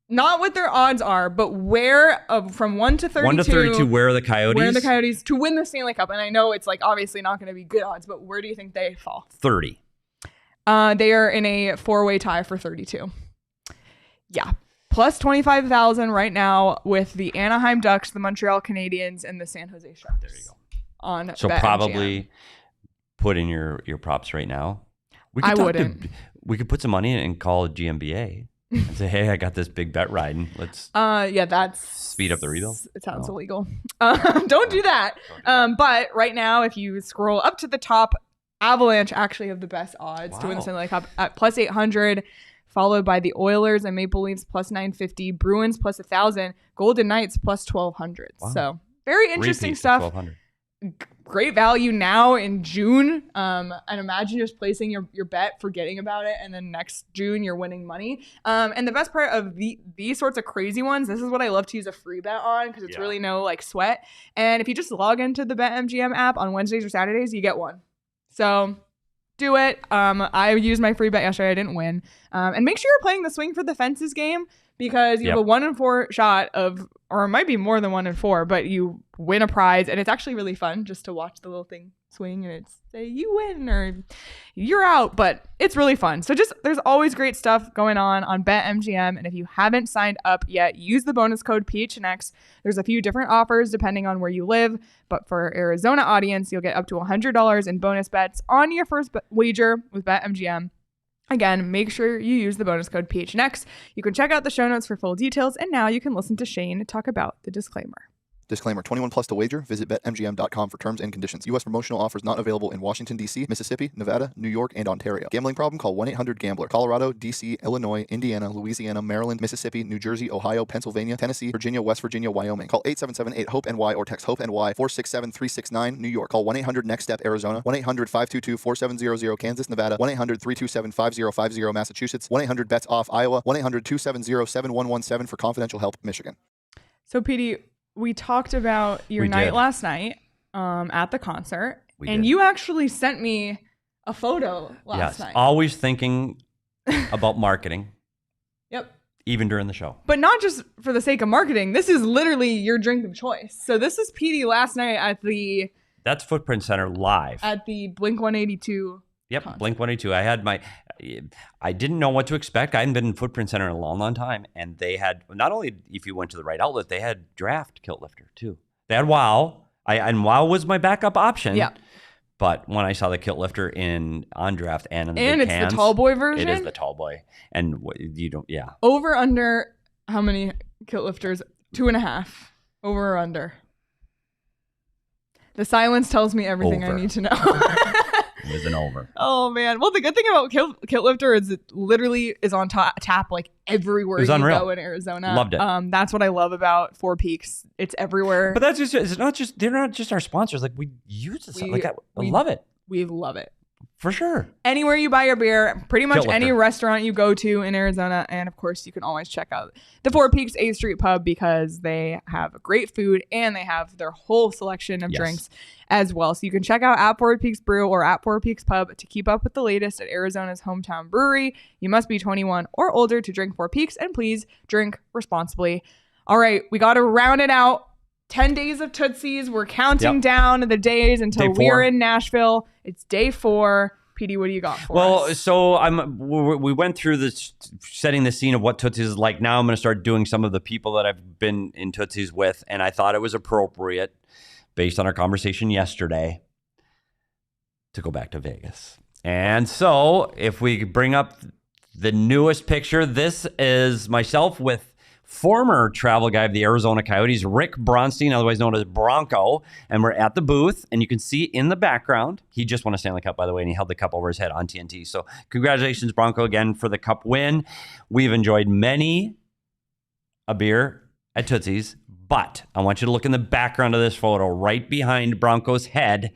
Not what their odds are, but where from 1 to 32. 1 to 32, where are the Coyotes? Where are the Coyotes to win the Stanley Cup? And I know it's obviously not going to be good odds, but where do you think they fall? 30. They are in a 4-way tie for 32. Yeah. Plus 25,000 right now with the Anaheim Ducks, the Montreal Canadiens, and the San Jose Sharks. There you go. So probably put in your props right now. I wouldn't. We could put some money in and call it GMBA and say, hey, I got this big bet riding. Let's that's speed up the rebuild. It sounds illegal. Don't do that. But right now, if you scroll up to the top, Avalanche actually have the best odds to win the Stanley Cup at plus 800, followed by the Oilers and Maple Leafs plus 950, Bruins plus 1,000, Golden Knights plus 1,200. Wow. So very interesting stuff. great value now in June. And imagine just placing your bet, forgetting about it, and then next June you're winning money. And the best part of these sorts of crazy ones, this is what I love to use a free bet on because it's really no like sweat. And if you just log into the BetMGM app on Wednesdays or Saturdays, you get one. So do it. I used my free bet yesterday. I didn't win. And make sure you're playing the swing for the fences game because you have a 1 in 4 shot of, or it might be more than 1 in 4, but you win a prize. And it's actually really fun just to watch the little thing swing and it's say you win or you're out, but it's really fun. So just, there's always great stuff going on BetMGM. And if you haven't signed up yet, use the bonus code PHNX. There's a few different offers depending on where you live, but for our Arizona audience, you'll get up to $100 in bonus bets on your first wager with BetMGM. Again, make sure you use the bonus code PHNX. You can check out the show notes for full details, and now you can listen to Shane talk about the disclaimer. Disclaimer, 21 plus to wager. Visit BetMGM.com for terms and conditions. U.S. promotional offers not available in Washington, D.C., Mississippi, Nevada, New York, and Ontario. Gambling problem? Call 1-800-GAMBLER. Colorado, D.C., Illinois, Indiana, Louisiana, Maryland, Mississippi, New Jersey, Ohio, Pennsylvania, Tennessee, Virginia, West Virginia, Wyoming. Call 877-8-HOPE-NY or text HOPE-NY 467-369, New York. Call 1-800-NEXT-STEP, Arizona. 1-800-522-4700, Kansas, Nevada. 1-800-327-5050, Massachusetts. 1-800-BETS-OFF, Iowa. 1-800-270-7117 for confidential help, Michigan. So, PD, we talked about your night last night at the concert, and you actually sent me a photo last night. Always thinking about marketing. Yep. Even during the show. But not just for the sake of marketing. This is literally your drink of choice. So this is PD last night at the... That's Footprint Center live. At the Blink-182 Yep, concert. Blink-182. I didn't know what to expect. I hadn't been in Footprint Center in a long, long time. And they had, not only if you went to the right outlet, they had Draft Kilt Lifter too. They had WOW. And WOW was my backup option. Yeah. But when I saw the Kilt Lifter on Draft and in the big it's cans, the tall boy version? It is the tall boy. And you don't, Over, under, how many Kilt Lifters? 2.5. Over or under? The silence tells me everything I need to know. It was an over. Oh, man. Well, the good thing about Kilt Lifter is it literally is on tap like everywhere you go in Arizona. Loved it. That's what I love about Four Peaks. It's everywhere. But that's just, they're not just our sponsors. Like, we use this. I love it. We love it. For sure. Anywhere you buy your beer, pretty much any restaurant you go to in Arizona. And of course, you can always check out the Four Peaks 8th Street Pub because they have great food and they have their whole selection of drinks as well. So you can check out at Four Peaks Brew or at Four Peaks Pub to keep up with the latest at Arizona's hometown brewery. You must be 21 or older to drink Four Peaks, and please drink responsibly. All right, we got to round it out. 10 days of Tootsies. We're counting down the days until we're in Nashville. It's day 4. PD, what do you got for us? So we went through this, setting the scene of what Tootsies is like. Now I'm going to start doing some of the people that I've been in Tootsies with, and I thought it was appropriate, based on our conversation yesterday, to go back to Vegas. And so if we bring up the newest picture, this is myself with former travel guy of the Arizona Coyotes, Rick Bronstein, otherwise known as Bronco. And we're at the booth, and you can see in the background, he just won a Stanley Cup, by the way, and he held the cup over his head on TNT. So congratulations, Bronco, again for the cup win. We've enjoyed many a beer at Tootsie's, but I want you to look in the background of this photo. Right behind Bronco's head,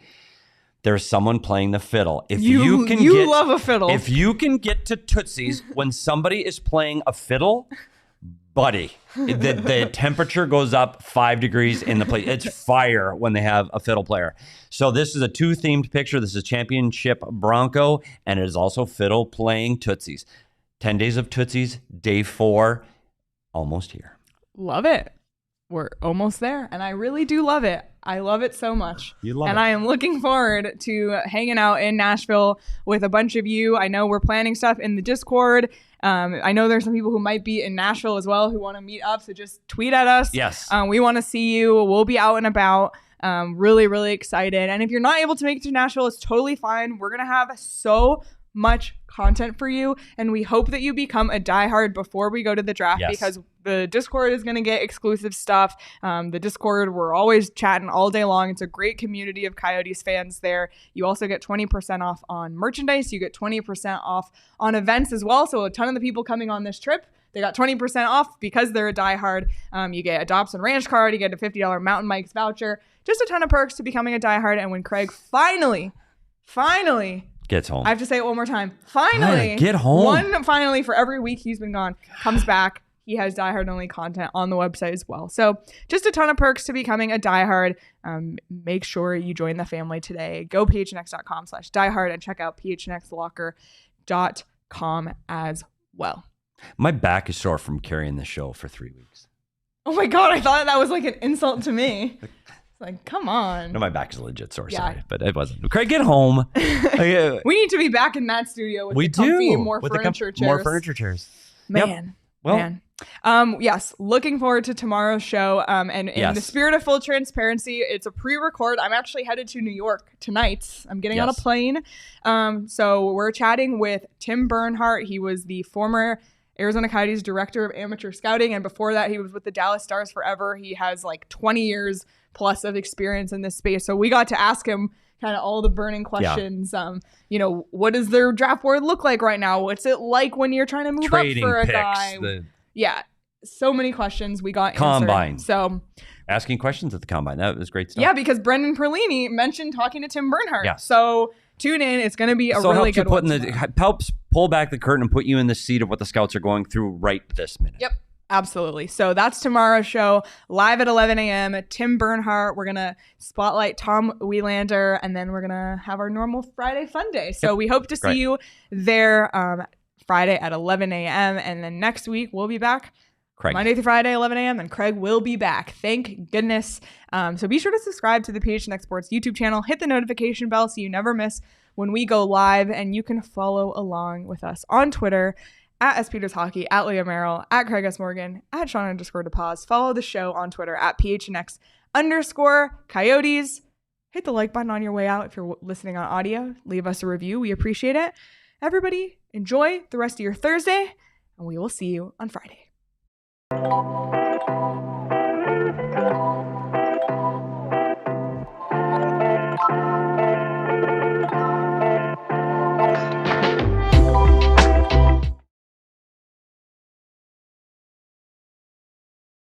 there's someone playing the fiddle. If you love a fiddle. If you can get to Tootsie's when somebody is playing a fiddle, buddy, the temperature goes up 5 degrees in the place. It's fire when they have a fiddle player. So this is a 2-themed picture. This is Championship Bronco, and it is also fiddle playing Tootsies. 10 days of Tootsies, day 4, almost here. Love it. We're almost there, and I really do love it. I love it so much. You love it. And I am looking forward to hanging out in Nashville with a bunch of you. I know we're planning stuff in the Discord. I know there's some people who might be in Nashville as well who want to meet up. So just tweet at us. Yes. We want to see you. We'll be out and about. Really, really excited. And if you're not able to make it to Nashville, it's totally fine. We're going to have so much content for you, and we hope that you become a diehard before we go to the draft, because the Discord is going to get exclusive stuff. The Discord, we're always chatting all day long. It's a great community of Coyotes fans there. You also get 20% off on merchandise. You get 20% off on events as well. So a ton of the people coming on this trip, They got 20% off because they're a diehard. You get a Dobson Ranch card. You get a $50 Mountain Mike's voucher. Just a ton of perks to becoming a diehard. And when Craig finally gets home, I have to say it one more time. Finally, get home. One finally for every week he's been gone, comes back. He has diehard only content on the website as well. So just a ton of perks to becoming a diehard. Make sure you join the family today. Go phnx.com/diehard and check out phnxlocker.com as well. My back is sore from carrying the show for 3 weeks. Oh my God, I thought that was like an insult to me. It's like, come on. No, my back is legit sore, sorry, but it wasn't. Craig, get home. We need to be back in that studio with the comfy, more furniture chairs. More furniture chairs. Man. Yep. Well, yes, looking forward to tomorrow's show. And in the spirit of full transparency, it's a pre-record. I'm actually headed to New York tonight. I'm getting on a plane. So we're chatting with Tim Bernhardt. He was the former Arizona Coyotes director of amateur scouting, and before that he was with the Dallas Stars forever. He has like 20 years plus of experience in this space. So we got to ask him kind of all the burning questions. What does their draft board look like right now? What's it like when you're trying to move trading up for a picks, guy? So many questions we got combine. answered. So asking questions at the combine. That was great stuff. Yeah, because Brendan Perlini mentioned talking to Tim Bernhardt. Yeah. So tune in. It's going to be a really good one. Helps pull back the curtain and put you in the seat of what the scouts are going through right this minute. Yep. Absolutely. So that's tomorrow's show, live at 11 a.m. Tim Bernhardt. We're going to spotlight Tom Wielander, and then we're going to have our normal Friday fun day. So we hope to see you there Friday at 11 a.m. And then next week, we'll be back Monday through Friday, 11 a.m. And Craig will be back. Thank goodness. So be sure to subscribe to the PHNX Sports YouTube channel. Hit the notification bell so you never miss when we go live. And you can follow along with us on Twitter at SPeters Hockey, at Leah Merrill, at Craig S. Morgan, at Sean_DePaz. Follow the show on Twitter at PHNX_Coyotes. Hit the like button on your way out if you're listening on audio. Leave us a review. We appreciate it. Everybody, enjoy the rest of your Thursday, and we will see you on Friday.